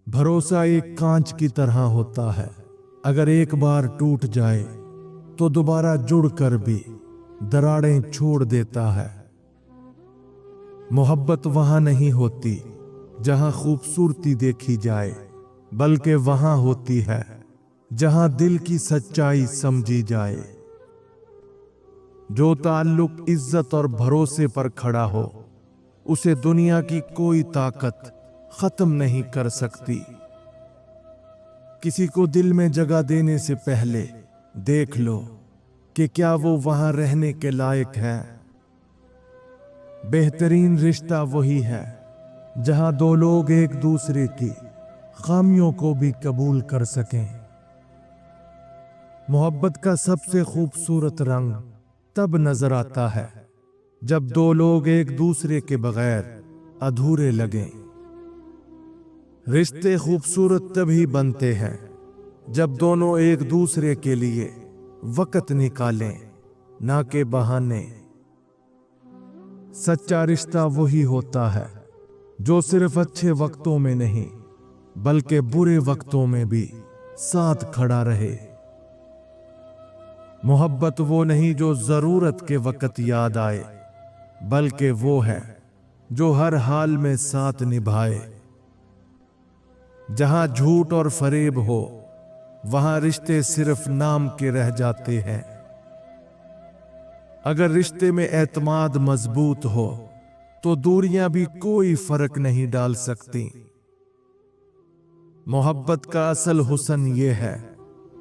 भरोसा एक कांच की तरह होता है, अगर एक बार टूट जाए तो दोबारा जुड़कर भी दरारें छोड़ देता है। मोहब्बत वहां नहीं होती जहां खूबसूरती देखी जाए, बल्कि वहां होती है जहां दिल की सच्चाई समझी जाए। जो ताल्लुक इज्जत और भरोसे पर खड़ा हो, उसे दुनिया की कोई ताकत खत्म नहीं कर सकती। किसी को दिल में जगह देने से पहले देख लो कि क्या वो वहां रहने के लायक है। बेहतरीन रिश्ता वही है जहां दो लोग एक दूसरे की खामियों को भी कबूल कर सकें। मोहब्बत का सबसे खूबसूरत रंग तब नजर आता है जब दो लोग एक दूसरे के बगैर अधूरे लगें। रिश्ते खूबसूरत तभी बनते हैं जब दोनों एक दूसरे के लिए वक्त निकालें, ना कि बहाने। सच्चा रिश्ता वही होता है जो सिर्फ अच्छे वक्तों में नहीं, बल्कि बुरे वक्तों में भी साथ खड़ा रहे। मोहब्बत वो नहीं जो जरूरत के वक्त याद आए, बल्कि वो है जो हर हाल में साथ निभाए। जहां झूठ और फरेब हो, वहां रिश्ते सिर्फ नाम के रह जाते हैं। अगर रिश्ते में एतमाद मजबूत हो, तो दूरियां भी कोई फर्क नहीं डाल सकती। मोहब्बत का असल हुस्न ये है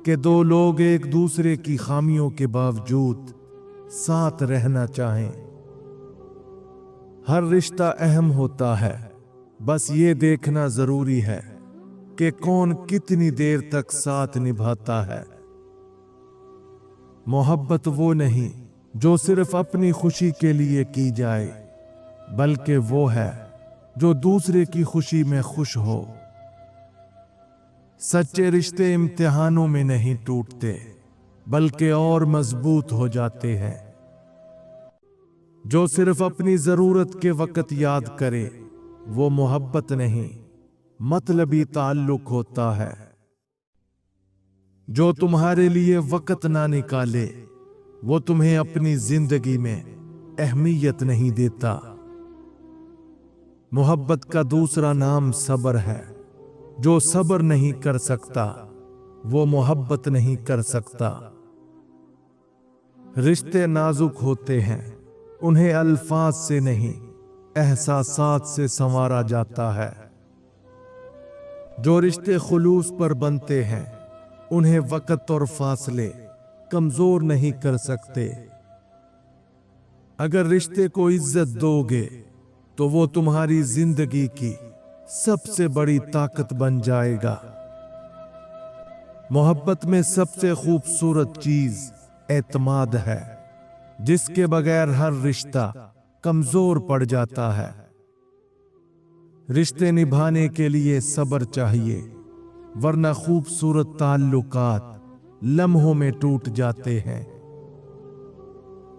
कि दो लोग एक दूसरे की खामियों के बावजूद साथ रहना चाहें। हर रिश्ता अहम होता है, बस ये देखना जरूरी है कि कौन कितनी देर तक साथ निभाता है। मोहब्बत वो नहीं जो सिर्फ अपनी खुशी के लिए की जाए, बल्कि वो है जो दूसरे की खुशी में खुश हो। सच्चे रिश्ते इम्तिहानों में नहीं टूटते, बल्कि और मजबूत हो जाते हैं। जो सिर्फ अपनी जरूरत के वक्त याद करे, वो मोहब्बत नहीं, मतलबी ताल्लुक होता है। जो तुम्हारे लिए वक्त ना निकाले, वो तुम्हें अपनी जिंदगी में अहमियत नहीं देता। मोहब्बत का दूसरा नाम सब्र है। जो सब्र नहीं कर सकता, वो मोहब्बत नहीं कर सकता। रिश्ते नाजुक होते हैं, उन्हें अल्फाज से नहीं, एहसासात से संवारा जाता है। जो रिश्ते खुलूस पर बनते हैं, उन्हें वक्त और फासले कमजोर नहीं कर सकते। अगर रिश्ते को इज्जत दोगे, तो वो तुम्हारी जिंदगी की सबसे बड़ी ताकत बन जाएगा। मोहब्बत में सबसे खूबसूरत चीज एतमाद है, जिसके बगैर हर रिश्ता कमजोर पड़ जाता है। रिश्ते निभाने के लिए सब्र चाहिए, वरना खूबसूरत ताल्लुकात लम्हों में टूट जाते हैं।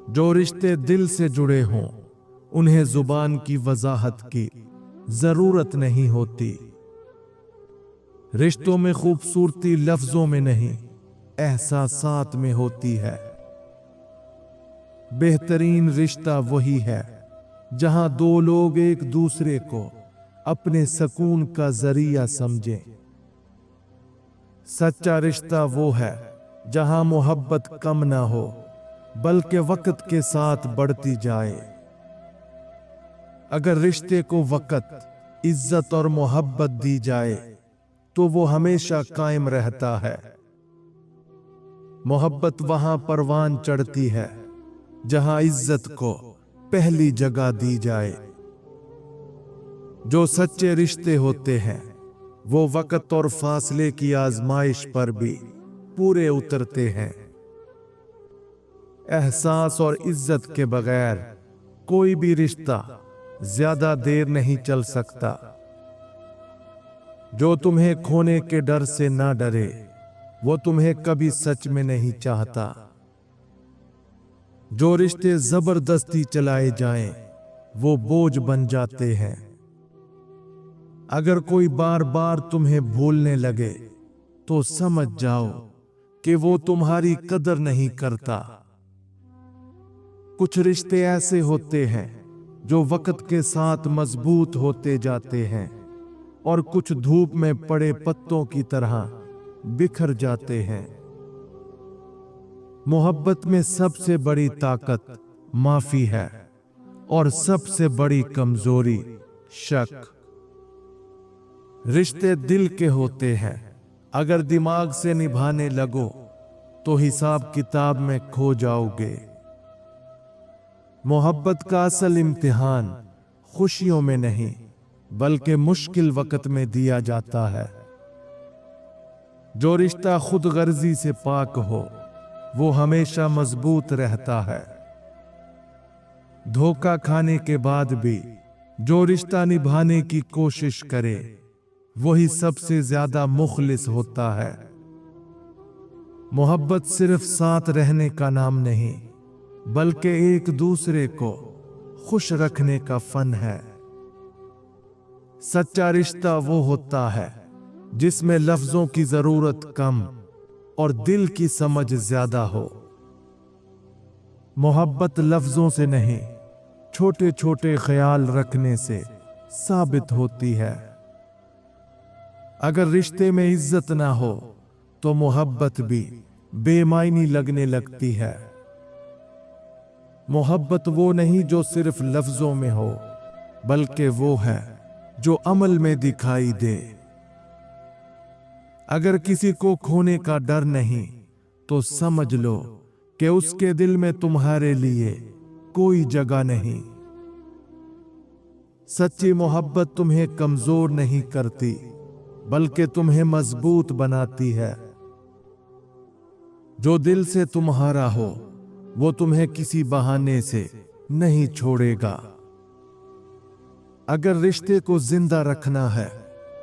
जो रिश्ते दिल से जुड़े हों, उन्हें जुबान की वजाहत की जरूरत नहीं होती। रिश्तों में खूबसूरती लफ्जों में नहीं, एहसासात में होती है। बेहतरीन रिश्ता वही है जहां दो लोग एक दूसरे को अपने सुकून का जरिया समझें। सच्चा रिश्ता वो है जहां मोहब्बत कम ना हो, बल्कि वक्त के साथ बढ़ती जाए। अगर रिश्ते को वक्त, इज्जत और मोहब्बत दी जाए, तो वो हमेशा कायम रहता है। मोहब्बत वहां परवान चढ़ती है जहां इज्जत को पहली जगह दी जाए। जो सच्चे रिश्ते होते हैं, वो वक्त और फासले की आजमाइश पर भी पूरे उतरते हैं। एहसास और इज्जत के बगैर कोई भी रिश्ता ज्यादा देर नहीं चल सकता। जो तुम्हें खोने के डर से ना डरे, वो तुम्हें कभी सच में नहीं चाहता। जो रिश्ते जबरदस्ती चलाए जाएं, वो बोझ बन जाते हैं। अगर कोई बार बार तुम्हें भूलने लगे तो समझ जाओ कि वो तुम्हारी कदर नहीं करता। कुछ रिश्ते ऐसे होते हैं जो वक्त के साथ मजबूत होते जाते हैं और कुछ धूप में पड़े पत्तों की तरह बिखर जाते हैं। मोहब्बत में सबसे बड़ी ताकत माफी है और सबसे बड़ी कमजोरी शक। रिश्ते दिल के होते हैं, अगर दिमाग से निभाने लगो तो हिसाब किताब में खो जाओगे। मोहब्बत का असल इम्तिहान खुशियों में नहीं बल्कि मुश्किल वक्त में दिया जाता है। जो रिश्ता खुद गर्जी से पाक हो वो हमेशा मजबूत रहता है। धोखा खाने के बाद भी जो रिश्ता निभाने की कोशिश करे वही सबसे ज्यादा मुखलिस होता है। मोहब्बत सिर्फ साथ रहने का नाम नहीं बल्कि एक दूसरे को खुश रखने का फन है। सच्चा रिश्ता वो होता है जिसमें लफ्जों की जरूरत कम और दिल की समझ ज्यादा हो। मोहब्बत लफ्जों से नहीं, छोटे छोटे ख्याल रखने से साबित होती है। अगर रिश्ते में इज्जत ना हो तो मोहब्बत भी बेमायनी लगने लगती है। मोहब्बत वो नहीं जो सिर्फ लफ्जों में हो बल्कि वो है जो अमल में दिखाई दे। अगर किसी को खोने का डर नहीं तो समझ लो कि उसके दिल में तुम्हारे लिए कोई जगह नहीं। सच्ची मोहब्बत तुम्हें कमजोर नहीं करती बल्कि तुम्हें मजबूत बनाती है। जो दिल से तुम्हारा हो वो तुम्हें किसी बहाने से नहीं छोड़ेगा। अगर रिश्ते को जिंदा रखना है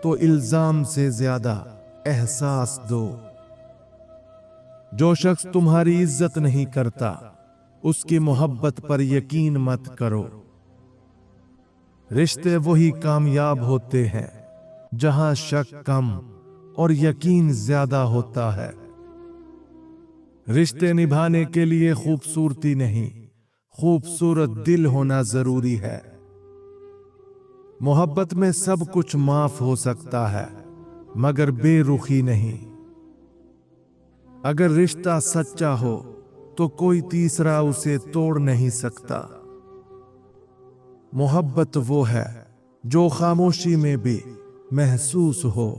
तो इल्जाम से ज्यादा एहसास दो। जो शख्स तुम्हारी इज्जत नहीं करता उसकी मोहब्बत पर यकीन मत करो। रिश्ते वही कामयाब होते हैं जहां शक कम और यकीन ज्यादा होता है। रिश्ते निभाने के लिए खूबसूरती नहीं, खूबसूरत दिल होना जरूरी है। मोहब्बत में सब कुछ माफ हो सकता है मगर बेरुखी नहीं। अगर रिश्ता सच्चा हो तो कोई तीसरा उसे तोड़ नहीं सकता। मोहब्बत वो है जो खामोशी में भी महसूस हो।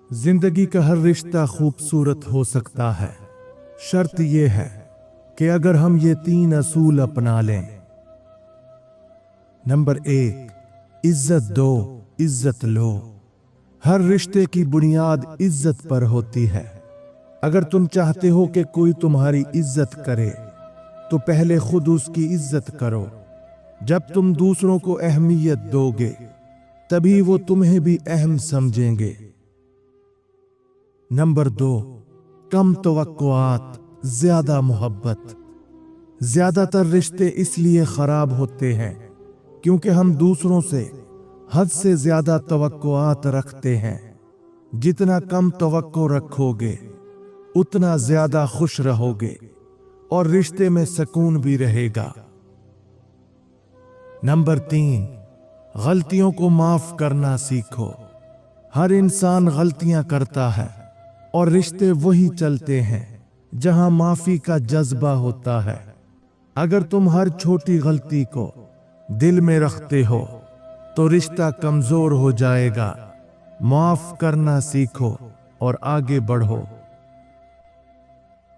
जिंदगी का हर रिश्ता खूबसूरत हो सकता है, शर्त यह है कि अगर हम ये 3 असूल अपना लें। नंबर 1, इज्जत दो, इज्जत लो। हर रिश्ते की बुनियाद इज्जत पर होती है। अगर तुम चाहते हो कि कोई तुम्हारी इज्जत करे तो पहले खुद उसकी इज्जत करो। जब तुम दूसरों को अहमियत दोगे तभी वो तुम्हें भी अहम समझेंगे। नंबर 2, कम तवक्कुआत, ज्यादा मोहब्बत। ज्यादातर रिश्ते इसलिए खराब होते हैं क्योंकि हम दूसरों से हद से ज्यादा तवक्कुआत रखते हैं। जितना कम तवक्को रखोगे उतना ज्यादा खुश रहोगे और रिश्ते में सुकून भी रहेगा। नंबर 3, गलतियों को माफ करना सीखो। हर इंसान गलतियां करता है और रिश्ते वही चलते हैं जहां माफी का जज्बा होता है। अगर तुम हर छोटी गलती को दिल में रखते हो तो रिश्ता कमजोर हो जाएगा। माफ करना सीखो और आगे बढ़ो।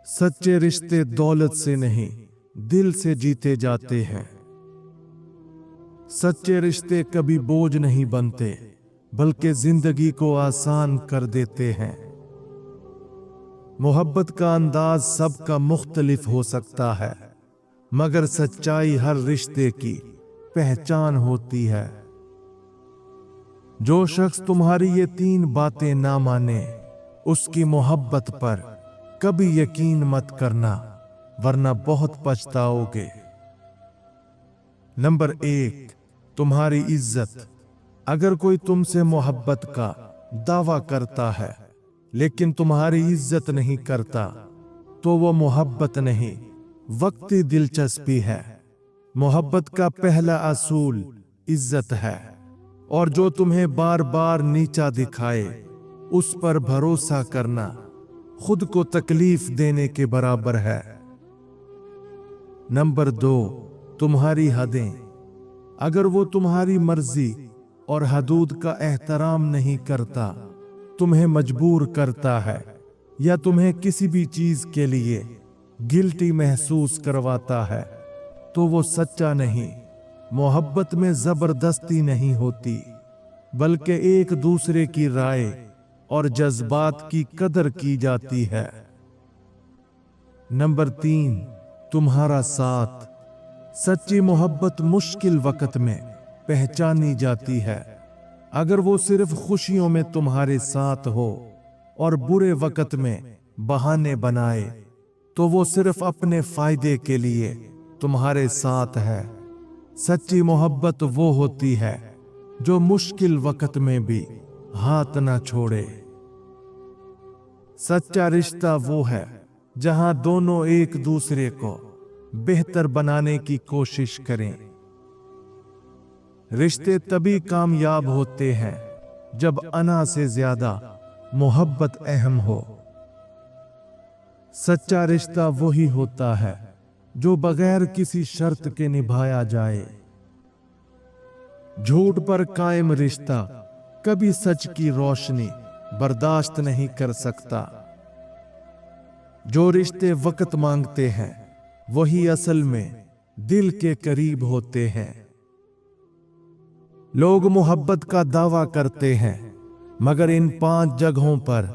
सच्चे रिश्ते दौलत से नहीं, दिल से जीते जाते हैं। सच्चे रिश्ते कभी बोझ नहीं बनते बल्कि जिंदगी को आसान कर देते हैं। मोहब्बत का अंदाज सबका मुख्तलिफ हो सकता है मगर सच्चाई हर रिश्ते की पहचान होती है। जो शख्स तुम्हारी ये 3 बातें ना माने उसकी मोहब्बत पर कभी यकीन मत करना वरना बहुत पछताओगे। नंबर 1, तुम्हारी इज्जत। अगर कोई तुमसे मोहब्बत का दावा करता है लेकिन तुम्हारी इज्जत नहीं करता तो वो मोहब्बत नहीं, वक्ती दिलचस्पी है। मोहब्बत का पहला असूल इज्जत है, और जो तुम्हें बार बार नीचा दिखाए उस पर भरोसा करना खुद को तकलीफ देने के बराबर है। नंबर 2, तुम्हारी हदें। अगर वो तुम्हारी मर्जी और हदूद का एहतराम नहीं करता, तुम्हें मजबूर करता है या तुम्हें किसी भी चीज के लिए गिल्टी महसूस करवाता है, तो वो सच्चा नहीं। मोहब्बत में जबरदस्ती नहीं होती, बल्कि एक दूसरे की राय और जज्बात की कदर की जाती है। नंबर 3, तुम्हारा साथ। सच्ची मोहब्बत मुश्किल वक्त में पहचानी जाती है। अगर वो सिर्फ खुशियों में तुम्हारे साथ हो और बुरे वक्त में बहाने बनाए, तो वो सिर्फ अपने फायदे के लिए तुम्हारे साथ है। सच्ची मोहब्बत वो होती है जो मुश्किल वक्त में भी हाथ ना छोड़े। सच्चा रिश्ता वो है जहां दोनों एक दूसरे को बेहतर बनाने की कोशिश करें। रिश्ते तभी कामयाब होते हैं जब अना से ज्यादा मोहब्बत अहम हो। सच्चा रिश्ता वही होता है जो बगैर किसी शर्त के निभाया जाए। झूठ पर कायम रिश्ता कभी सच की रोशनी बर्दाश्त नहीं कर सकता। जो रिश्ते वक्त मांगते हैं वही असल में दिल के करीब होते हैं। लोग मोहब्बत का दावा करते हैं मगर इन 5 जगहों पर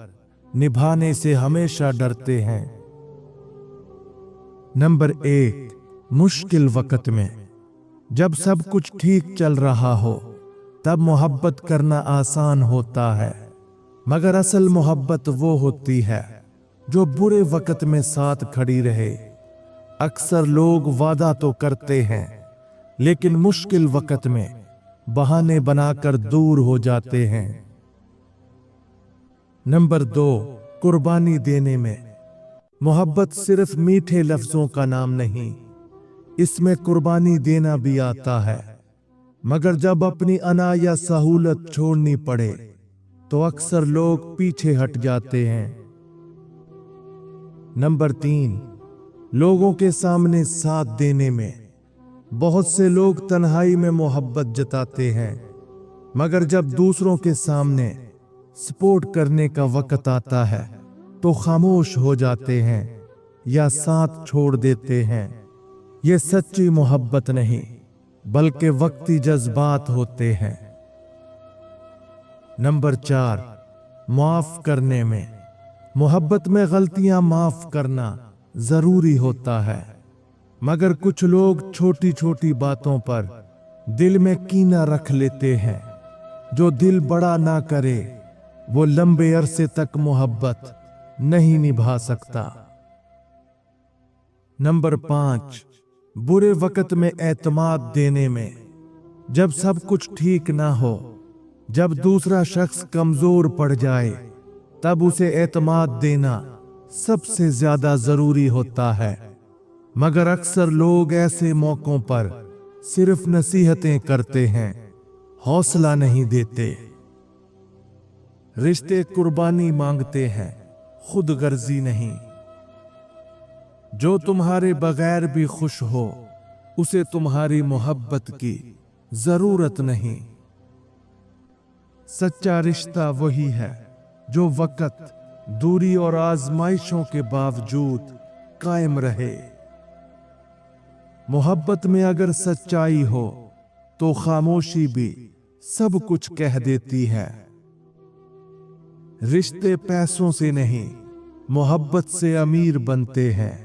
निभाने से हमेशा डरते हैं। नंबर 1, मुश्किल वक्त में। जब सब कुछ ठीक चल रहा हो तब मोहब्बत करना आसान होता है, मगर असल मोहब्बत वो होती है जो बुरे वक्त में साथ खड़ी रहे। अक्सर लोग वादा तो करते हैं लेकिन मुश्किल वक्त में बहाने बनाकर दूर हो जाते हैं। नंबर 2, कुर्बानी देने में। मोहब्बत सिर्फ मीठे लफ्जों का नाम नहीं, इसमें कुर्बानी देना भी आता है। मगर जब अपनी अना या सहूलत छोड़नी पड़े तो अक्सर लोग पीछे हट जाते हैं। नंबर 3, लोगों के सामने साथ देने में। बहुत से लोग तन्हाई में मोहब्बत जताते हैं, मगर जब दूसरों के सामने सपोर्ट करने का वक्त आता है तो खामोश हो जाते हैं या साथ छोड़ देते हैं। ये सच्ची मोहब्बत नहीं बल्कि वक्ती जज्बात होते हैं। नंबर 4, माफ करने में। मोहब्बत में गलतियां माफ करना जरूरी होता है, मगर कुछ लोग छोटी छोटी बातों पर दिल में कीना रख लेते हैं। जो दिल बड़ा ना करे वो लंबे अरसे तक मोहब्बत नहीं निभा सकता। नंबर 5, बुरे वक्त में एतमाद देने में। जब सब कुछ ठीक ना हो, जब दूसरा शख्स कमजोर पड़ जाए, तब उसे एतमाद देना सबसे ज्यादा जरूरी होता है। मगर अक्सर लोग ऐसे मौकों पर सिर्फ नसीहतें करते हैं, हौसला नहीं देते। रिश्ते कुर्बानी मांगते हैं, खुद गर्जी नहीं। जो तुम्हारे बगैर भी खुश हो उसे तुम्हारी मोहब्बत की जरूरत नहीं। सच्चा रिश्ता वही है जो वक्त, दूरी और आजमाइशों के बावजूद कायम रहे। मोहब्बत में अगर सच्चाई हो तो खामोशी भी सब कुछ कह देती है। रिश्ते पैसों से नहीं, मोहब्बत से अमीर बनते हैं।